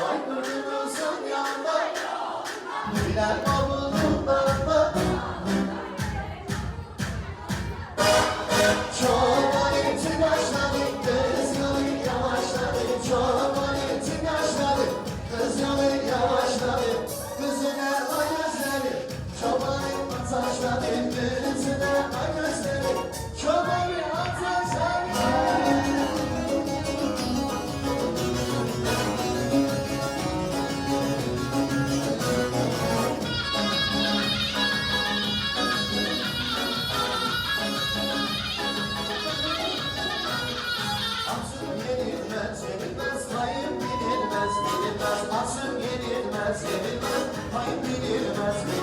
Bayburdumuzun yanında Güler avlumda Çoban eğitim başladı Kız yolu yavaşladı Çoban eğitim başladı Kız yolu yavaşladı Kızına ay gözleri Çoban eğitim taşladı Kızına ay gözleri Çoban eğitim taşladı Yenilmez, hayır bilinmez, bilinmez. Atım yenilmez, yenilmez, hayır bilinmez, bilinmez.